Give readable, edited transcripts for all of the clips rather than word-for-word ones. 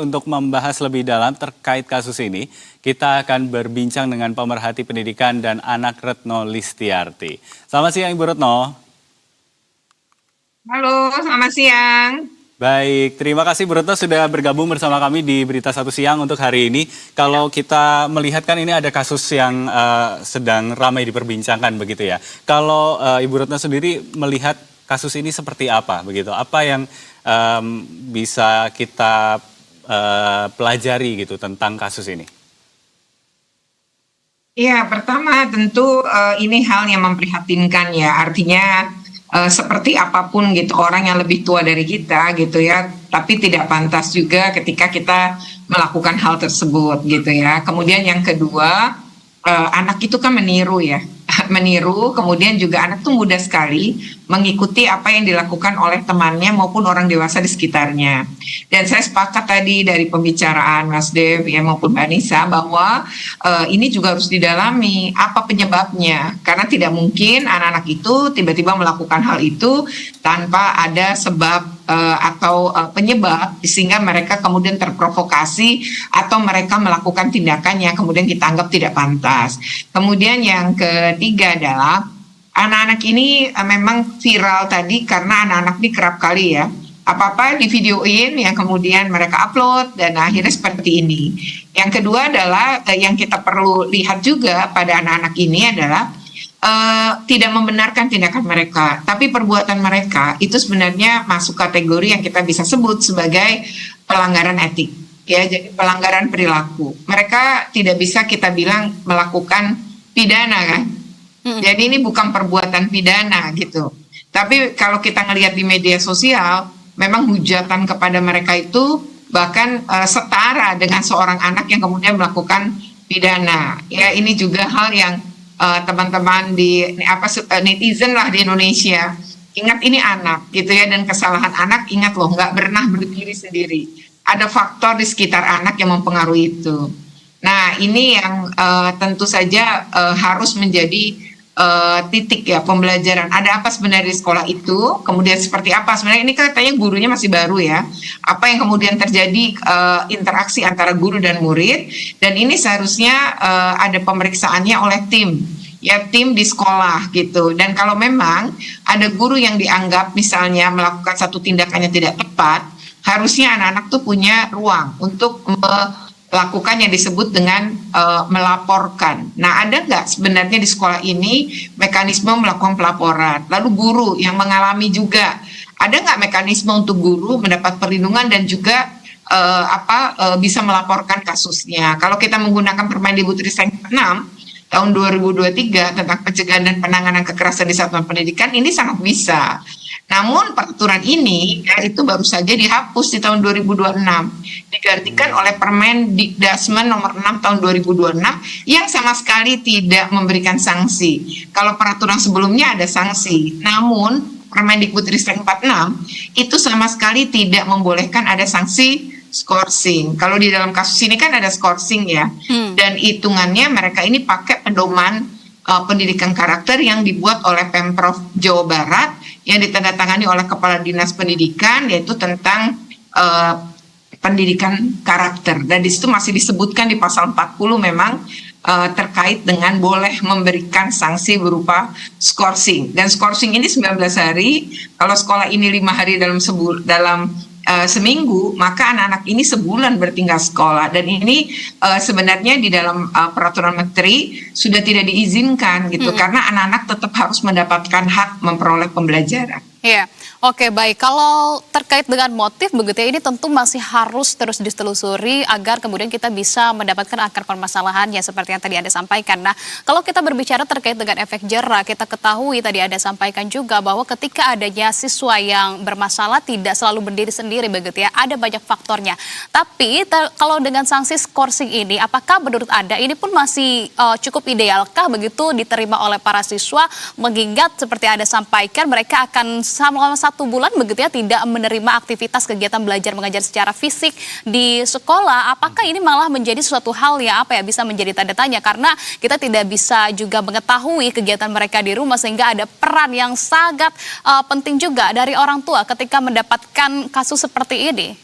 Untuk membahas lebih dalam terkait kasus ini, kita akan berbincang dengan pemerhati pendidikan dan anak Retno Listiarti. Selamat siang Ibu Retno. Halo, selamat siang. Baik, terima kasih Bu Retno sudah bergabung bersama kami di Berita Satu Siang untuk hari ini. Kalau kita melihat kan ini ada kasus yang sedang ramai diperbincangkan begitu ya. Kalau Ibu Retno sendiri melihat kasus ini seperti apa begitu? Apa yang bisa kita pelajari gitu tentang kasus ini? Ya, pertama tentu ini hal yang memprihatinkan ya. Artinya seperti apapun gitu orang yang lebih tua dari kita gitu ya, tapi tidak pantas juga ketika kita melakukan hal tersebut gitu ya. Kemudian yang kedua, anak itu kan meniru ya. Meniru, kemudian juga anak tuh mudah sekali mengikuti apa yang dilakukan oleh temannya maupun orang dewasa di sekitarnya. Dan saya sepakat tadi dari pembicaraan Mas Dev ya maupun Mbak Nisa bahwa ini juga harus didalami apa penyebabnya. Karena tidak mungkin anak-anak itu tiba-tiba melakukan hal itu tanpa ada sebab atau penyebab sehingga mereka kemudian terprovokasi atau mereka melakukan tindakan yang kemudian kita anggap tidak pantas. Kemudian yang ketiga adalah anak-anak ini memang viral tadi karena anak-anak ini kerap kali ya apa-apa di videoin yang kemudian mereka upload dan akhirnya seperti ini. Yang kedua adalah yang kita perlu lihat juga pada anak-anak ini adalah tidak membenarkan tindakan mereka, tapi perbuatan mereka itu sebenarnya masuk kategori yang kita bisa sebut sebagai pelanggaran etik, ya, jadi pelanggaran perilaku. Mereka tidak bisa kita bilang melakukan pidana kan, jadi ini bukan perbuatan pidana gitu. Tapi kalau kita ngelihat di media sosial, memang hujatan kepada mereka itu bahkan setara dengan seorang anak yang kemudian melakukan pidana. Ya, ini juga hal yang teman-teman di netizen lah di Indonesia ingat ini anak gitu ya, dan kesalahan anak ingat loh nggak pernah berdiri sendiri, ada faktor di sekitar anak yang mempengaruhi itu. Nah ini yang tentu saja harus menjadi titik ya pembelajaran, ada apa sebenarnya di sekolah itu, kemudian seperti apa sebenarnya, ini katanya gurunya masih baru ya, apa yang kemudian terjadi interaksi antara guru dan murid, dan ini seharusnya ada pemeriksaannya oleh tim ya, tim di sekolah gitu. Dan kalau memang ada guru yang dianggap misalnya melakukan satu tindakan yang tidak tepat, harusnya anak-anak tuh punya ruang untuk melakukan yang disebut dengan melaporkan. Nah, ada nggak sebenarnya di sekolah ini mekanisme melakukan pelaporan? Lalu guru yang mengalami juga, ada nggak mekanisme untuk guru mendapat perlindungan dan juga bisa melaporkan kasusnya? Kalau kita menggunakan Permendikbudristek 6 tahun 2023 tentang pencegahan dan penanganan kekerasan di satuan pendidikan, ini sangat bisa. Namun peraturan ini ya, itu baru saja dihapus di tahun 2026, digantikan oleh Permendikdasmen nomor 6 tahun 2026 yang sama sekali tidak memberikan sanksi. Kalau peraturan sebelumnya ada sanksi, namun Permendikbudristek 46 itu sama sekali tidak membolehkan ada sanksi skorsing. Kalau di dalam kasus ini kan ada skorsing ya, dan hitungannya mereka ini pakai pedoman pendidikan karakter yang dibuat oleh Pemprov Jawa Barat yang ditandatangani oleh Kepala Dinas Pendidikan, yaitu tentang pendidikan karakter. Dan di situ masih disebutkan di pasal 40 memang terkait dengan boleh memberikan sanksi berupa skorsing. Dan skorsing ini 19 hari, kalau sekolah ini 5 hari dalam seminggu, maka anak-anak ini sebulan bertinggal sekolah. Dan ini sebenarnya di dalam peraturan menteri sudah tidak diizinkan gitu, karena anak-anak tetap harus mendapatkan hak memperoleh pembelajaran. Iya, oke baik. Kalau terkait dengan motif begitu ya, ini tentu masih harus terus ditelusuri agar kemudian kita bisa mendapatkan akar permasalahannya seperti yang tadi Anda sampaikan. Nah, kalau kita berbicara terkait dengan efek jera, kita ketahui tadi Anda sampaikan juga bahwa ketika adanya siswa yang bermasalah tidak selalu berdiri sendiri begitu ya, ada banyak faktornya. Tapi kalau dengan sanksi skorsing ini, apakah menurut Anda ini pun masih cukup idealkah begitu diterima oleh para siswa, mengingat seperti Anda sampaikan mereka akan selama 1 bulan begitu ya tidak menerima aktivitas kegiatan belajar mengajar secara fisik di sekolah? Apakah ini malah menjadi suatu hal yang bisa menjadi tanda tanya, karena kita tidak bisa juga mengetahui kegiatan mereka di rumah, sehingga ada peran yang sangat penting juga dari orang tua ketika mendapatkan kasus seperti ini.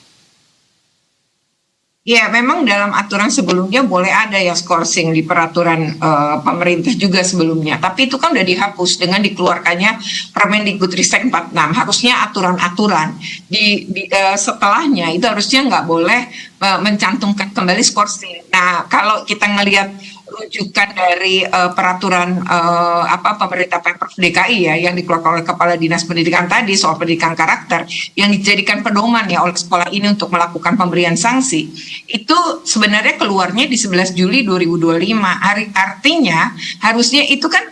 Ya, memang dalam aturan sebelumnya boleh ada ya skorsing di peraturan pemerintah juga sebelumnya. Tapi itu kan udah dihapus dengan dikeluarkannya Permendikbudristek 46. Harusnya aturan-aturan setelahnya itu harusnya nggak boleh mencantumkan kembali skorsing. Nah, kalau kita ngelihat rujukan dari peraturan pemerintah Pemprov DKI ya yang dikeluarkan oleh Kepala Dinas Pendidikan tadi soal pendidikan karakter yang dijadikan pedoman ya oleh sekolah ini untuk melakukan pemberian sanksi itu sebenarnya keluarnya di 11 Juli 2025. Artinya harusnya itu kan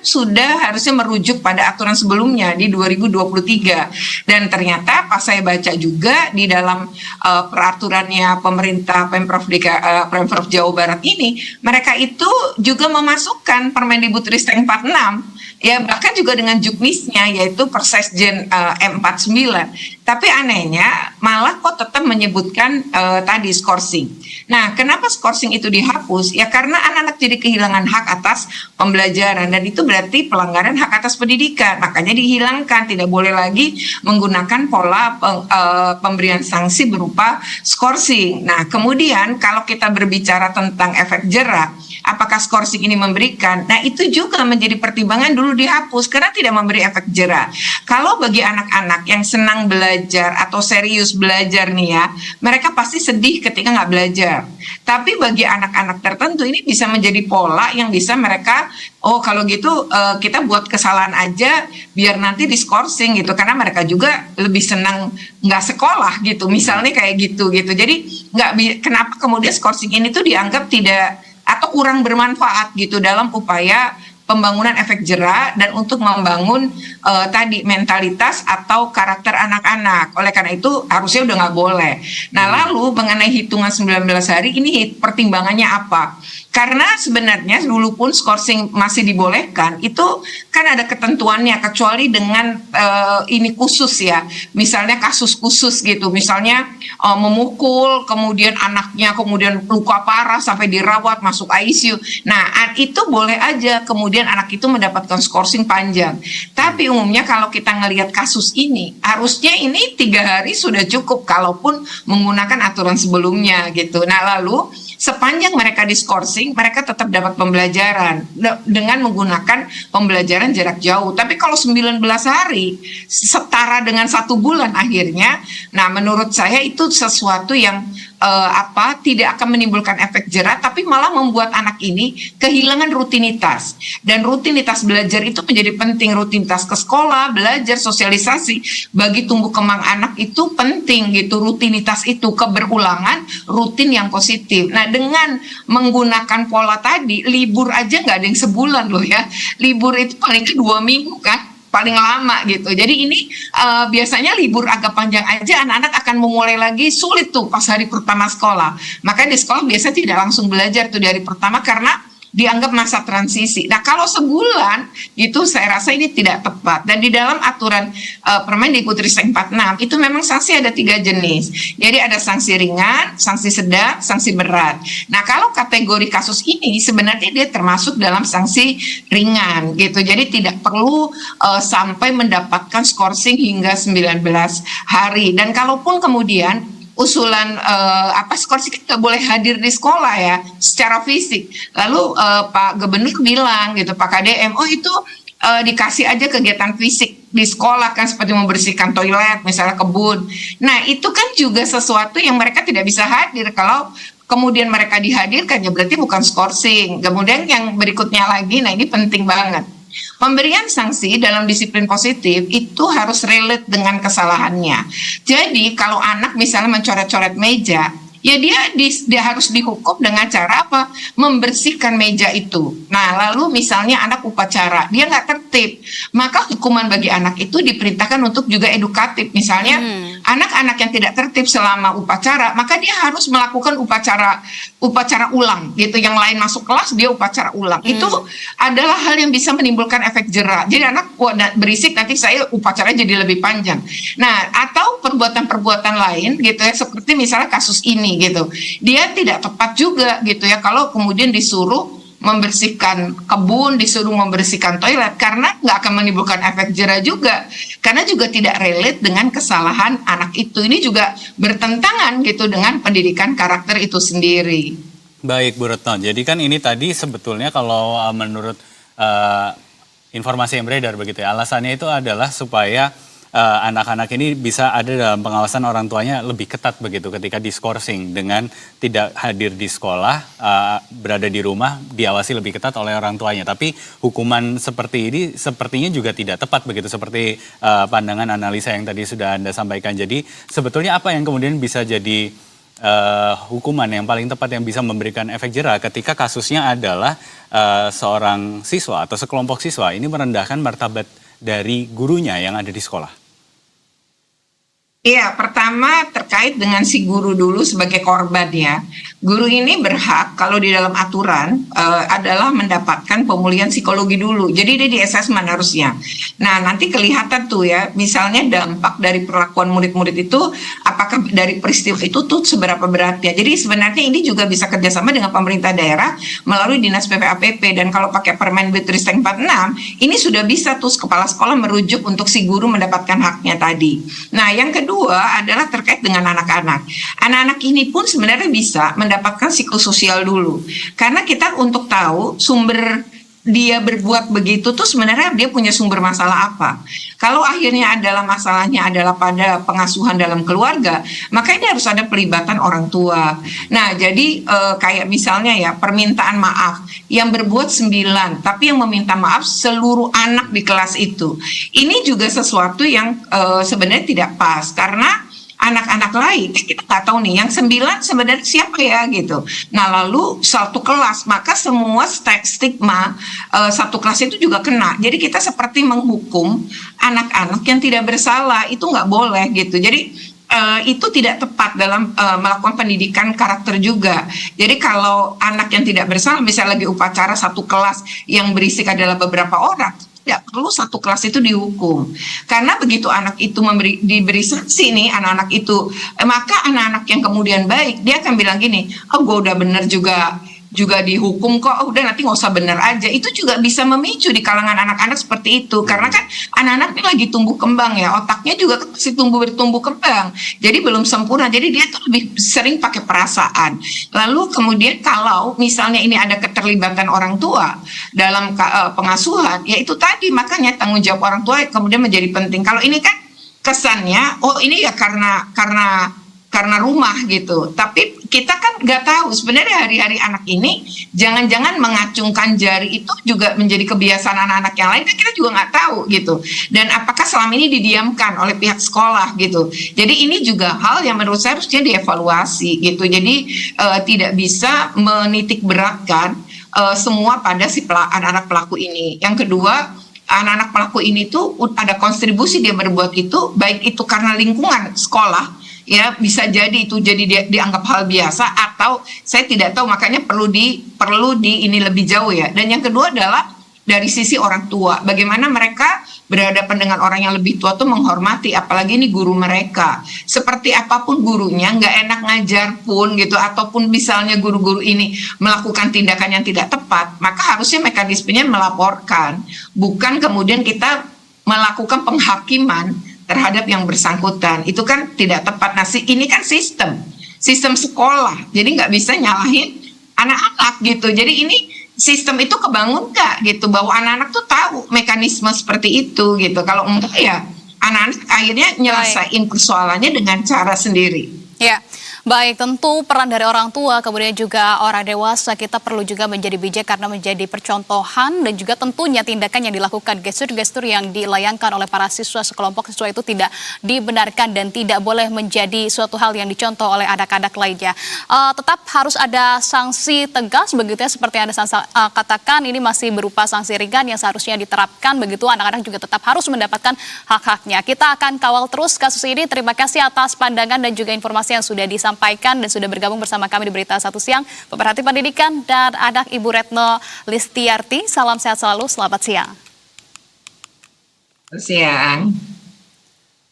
harusnya merujuk pada aturan sebelumnya di 2023 dan ternyata pas saya baca juga di dalam peraturannya pemerintah Pemprov Jawa Barat ini mereka itu juga memasukkan Permendikbudristek 46 ya bahkan juga dengan juknisnya yaitu Persesjen M49. Tapi anehnya malah kok tetap menyebutkan tadi skorsing. Nah, kenapa skorsing itu dihapus? Ya karena anak-anak jadi kehilangan hak atas pembelajaran dan itu berarti pelanggaran hak atas pendidikan. Makanya dihilangkan, tidak boleh lagi menggunakan pola pemberian sanksi berupa skorsing. Nah, kemudian kalau kita berbicara tentang efek jera, apakah skorsing ini memberikan? Nah, itu juga menjadi pertimbangan dulu dihapus karena tidak memberi efek jera. Kalau bagi anak-anak yang senang belajar atau serius belajar nih ya, mereka pasti sedih ketika nggak belajar. Tapi bagi anak-anak tertentu ini bisa menjadi pola yang bisa mereka, oh kalau gitu kita buat kesalahan aja biar nanti diskorsing gitu. Karena mereka juga lebih senang nggak sekolah gitu. Misalnya kayak gitu. Jadi kenapa kemudian skorsing ini tuh dianggap tidak atau kurang bermanfaat gitu dalam upaya pembangunan efek jera dan untuk membangun tadi mentalitas atau karakter anak-anak. Oleh karena itu harusnya udah nggak boleh. Nah lalu mengenai hitungan 19 hari ini pertimbangannya apa? Karena sebenarnya dulu pun skorsing masih dibolehkan, itu kan ada ketentuannya kecuali dengan ini khusus ya. Misalnya kasus khusus gitu, misalnya memukul, kemudian anaknya kemudian luka parah sampai dirawat masuk ICU. Nah itu boleh aja kemudian anak itu mendapatkan skorsing panjang. Tapi umumnya kalau kita ngelihat kasus ini, harusnya ini 3 hari sudah cukup kalaupun menggunakan aturan sebelumnya gitu. Nah lalu sepanjang mereka diskorsing, mereka tetap dapat pembelajaran dengan menggunakan pembelajaran jarak jauh. Tapi kalau 19 hari setara dengan 1 bulan akhirnya, nah menurut saya itu sesuatu yang tidak akan menimbulkan efek jera, tapi malah membuat anak ini kehilangan rutinitas. Dan rutinitas belajar itu menjadi penting, rutinitas ke sekolah, belajar, sosialisasi bagi tumbuh kembang anak itu penting gitu. Rutinitas itu keberulangan, rutin yang positif. Nah dengan menggunakan pola tadi, libur aja nggak ada yang sebulan loh ya. Libur itu paling 2 minggu kan, paling lama gitu. Jadi ini biasanya libur agak panjang aja anak-anak akan memulai lagi sulit tuh pas hari pertama sekolah. Makanya di sekolah biasa tidak langsung belajar tuh di hari pertama karena dianggap masa transisi. Nah kalau sebulan gitu saya rasa ini tidak tepat. Dan di dalam aturan Permendikbudristek 46 itu memang sanksi ada 3 jenis. Jadi ada sanksi ringan, sanksi sedang, sanksi berat. Nah kalau kategori kasus ini sebenarnya dia termasuk dalam sanksi ringan gitu. Jadi tidak perlu sampai mendapatkan skorsing hingga 19 hari. Dan kalaupun kemudian usulan skorsing nggak boleh hadir di sekolah ya secara fisik. Lalu Pak Gubernur bilang gitu, Pak KDM, itu dikasih aja kegiatan fisik di sekolah kan seperti membersihkan toilet, misalnya kebun. Nah itu kan juga sesuatu yang mereka tidak bisa hadir kalau kemudian mereka dihadirkan ya berarti bukan skorsing. Kemudian yang berikutnya lagi, nah ini penting banget. Pemberian sanksi dalam disiplin positif itu harus relate dengan kesalahannya. Jadi kalau anak misalnya mencoret-coret meja, ya dia harus dihukum dengan cara apa? Membersihkan meja itu. Nah lalu misalnya anak upacara, dia nggak tertib, maka hukuman bagi anak itu diperintahkan untuk juga edukatif. Misalnya anak-anak yang tidak tertib selama upacara, maka dia harus melakukan upacara ulang gitu. Yang lain masuk kelas, dia upacara ulang. Itu adalah hal yang bisa menimbulkan efek jera. Jadi anak berisik, nanti saya upacara jadi lebih panjang. Nah atau perbuatan-perbuatan lain gitu ya, seperti misalnya kasus ini gitu, dia tidak tepat juga gitu ya kalau kemudian disuruh membersihkan kebun, disuruh membersihkan toilet, karena nggak akan menimbulkan efek jera juga, karena juga tidak relate dengan kesalahan anak itu. Ini juga bertentangan gitu dengan pendidikan karakter itu sendiri. Baik Bu Retno, jadi kan ini tadi sebetulnya kalau menurut informasi yang beredar begitu ya, alasannya itu adalah supaya anak-anak ini bisa ada dalam pengawasan orang tuanya lebih ketat begitu ketika diskorsing dengan tidak hadir di sekolah, berada di rumah, diawasi lebih ketat oleh orang tuanya. Tapi hukuman seperti ini sepertinya juga tidak tepat begitu, seperti pandangan analisa yang tadi sudah Anda sampaikan. Jadi sebetulnya apa yang kemudian bisa jadi hukuman yang paling tepat yang bisa memberikan efek jera ketika kasusnya adalah seorang siswa atau sekelompok siswa ini merendahkan martabat dari gurunya yang ada di sekolah? Iya, pertama terkait dengan si guru dulu sebagai korban ya. Guru ini berhak kalau di dalam aturan adalah mendapatkan pemulihan psikologi dulu. Jadi dia di assessment harusnya. Nah, nanti kelihatan tuh ya, misalnya dampak dari perlakuan murid-murid itu, apakah dari peristiwa itu tuh seberapa beratnya. Jadi sebenarnya ini juga bisa kerjasama dengan pemerintah daerah melalui Dinas PPAPP. Dan kalau pakai Permendikbudristek 46, ini sudah bisa tuh kepala sekolah merujuk untuk si guru mendapatkan haknya tadi. Nah, yang kedua adalah terkait dengan anak-anak. Anak-anak ini pun sebenarnya bisa mendapatkan psikososial dulu. Karena kita untuk tahu sumber dia berbuat begitu tuh sebenarnya dia punya sumber masalah apa. Kalau akhirnya adalah masalahnya adalah pada pengasuhan dalam keluarga, maka ini harus ada pelibatan orang tua. Nah, jadi kayak misalnya ya permintaan maaf yang berbuat 9, tapi yang meminta maaf seluruh anak di kelas itu. Ini juga sesuatu yang sebenarnya tidak pas, karena anak-anak lain kita nggak tahu nih yang 9 sebenarnya siapa ya gitu. Nah, lalu satu kelas, maka semua stigma satu kelas itu juga kena. Jadi kita seperti menghukum anak-anak yang tidak bersalah, itu nggak boleh gitu. Jadi itu tidak tepat dalam melakukan pendidikan karakter juga. Jadi kalau anak yang tidak bersalah, misalnya lagi upacara satu kelas yang berisik adalah beberapa orang, tidak perlu satu kelas itu dihukum. Karena begitu anak itu diberi sanksi nih, anak-anak itu, maka anak-anak yang kemudian baik, dia akan bilang gini, oh gue udah bener juga dihukum kok, udah nanti nggak usah bener aja. Itu juga bisa memicu di kalangan anak-anak seperti itu, karena kan anak-anak ini lagi tumbuh kembang ya, otaknya juga masih bertumbuh kembang, jadi belum sempurna, jadi dia tuh lebih sering pakai perasaan. Lalu kemudian kalau misalnya ini ada keterlibatan orang tua dalam pengasuhan, ya itu tadi, makanya tanggung jawab orang tua kemudian menjadi penting. Kalau ini kan kesannya, oh ini ya karena rumah gitu. Tapi kita kan nggak tahu sebenarnya hari-hari anak ini jangan-jangan mengacungkan jari itu juga menjadi kebiasaan anak-anak yang lain, kan kita juga nggak tahu gitu. Dan apakah selama ini didiamkan oleh pihak sekolah gitu. Jadi ini juga hal yang menurut saya harusnya dievaluasi gitu. Jadi tidak bisa menitik beratkan semua pada si anak-anak pelaku ini. Yang kedua, anak-anak pelaku ini tuh ada kontribusi dia berbuat itu, baik itu karena lingkungan sekolah, ya bisa jadi itu jadi dianggap hal biasa, atau saya tidak tahu, makanya perlu di ini lebih jauh ya. Dan yang kedua adalah dari sisi orang tua, bagaimana mereka berhadapan dengan orang yang lebih tua tuh menghormati, apalagi ini guru mereka. Seperti apapun gurunya, nggak enak ngajar pun gitu, ataupun misalnya guru-guru ini melakukan tindakan yang tidak tepat, maka harusnya mekanismenya melaporkan, bukan kemudian kita melakukan penghakiman terhadap yang bersangkutan. Itu kan tidak tepat. Nah, ini kan sistem sekolah, jadi nggak bisa nyalahin anak-anak gitu. Jadi ini sistem itu kebangun nggak gitu, bahwa anak-anak tuh tahu mekanisme seperti itu gitu. Kalau enggak ya anak-anak akhirnya nyelesain persoalannya dengan cara sendiri. Ya, baik, tentu peran dari orang tua, kemudian juga orang dewasa, kita perlu juga menjadi bijak karena menjadi percontohan, dan juga tentunya tindakan yang dilakukan, gestur-gestur yang dilayangkan oleh para siswa, sekelompok siswa itu tidak dibenarkan dan tidak boleh menjadi suatu hal yang dicontoh oleh anak-anak lainnya. Tetap harus ada sanksi tegas begitu ya, seperti yang Anda katakan, ini masih berupa sanksi ringan yang seharusnya diterapkan begitu, anak-anak juga tetap harus mendapatkan hak-haknya. Kita akan kawal terus kasus ini. Terima kasih atas pandangan dan juga informasi yang sudah disampaikan dan sudah bergabung bersama kami di Berita Satu Siang, pemerhati pendidikan dan anak Ibu Retno Listiarti. Salam sehat selalu, selamat siang. Siang.